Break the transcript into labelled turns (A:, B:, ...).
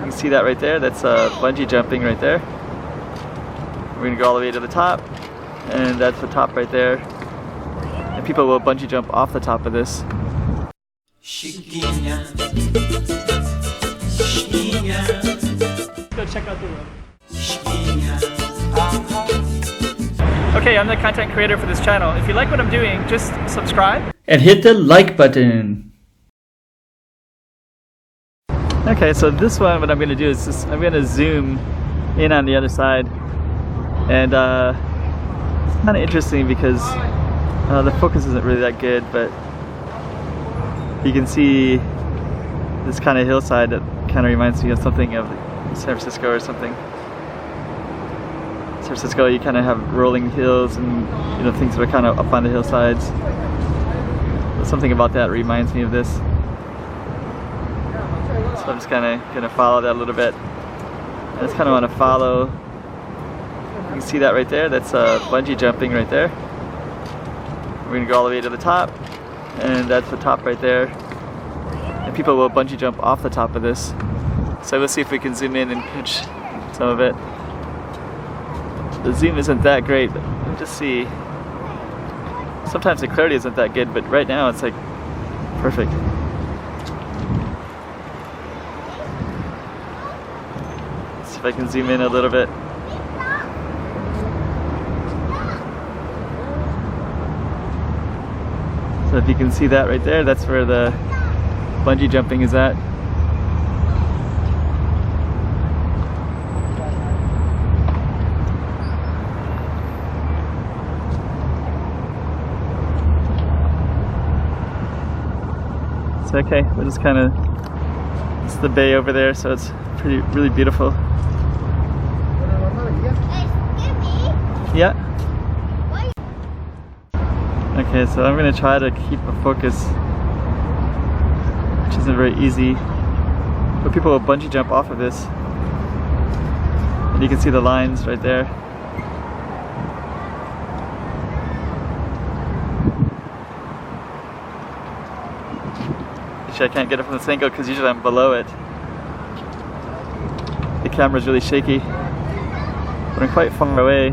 A: You can see that right there. That's bungee jumping right there. We're gonna go all the way to the top, and that's the top right there. And people will bungee jump off the top of this. Go check out the room. Okay, I'm the content creator for this channel. If you like what I'm doing, just subscribe and hit the like button. Okay, so this one, what I'm going to do is just, I'm going to zoom in on the other side. And it's kind of interesting because the focus isn't really that good, but you can see this kind of hillside that kind of reminds me of something of San Francisco or something. San Francisco, you kind of have rolling hills and, you know, things that are kind of up on the hillsides. Something about that reminds me of this. So I'm just kind of going to follow that a little bit. I just kind of want to follow. You can see that right there. That's bungee jumping right there. We're going to go all the way to the top, and that's the top right there. And people will bungee jump off the top of this. So let's see if we can zoom in and catch some of it. The zoom isn't that great, but let's just see. Sometimes the clarity isn't that good, but right now it's like perfect. Let's see if I can zoom in a little bit. So if you can see that right there, that's where the bungee jumping is at. It's okay, we're just kind of, it's the bay over there, so it's really beautiful. Yeah. Okay, so I'm going to try to keep a focus, which isn't very easy. But people will bungee jump off of this. And you can see the lines right there. Actually, I can't get it from this angle because usually I'm below it. The camera's really shaky. But I'm quite far away.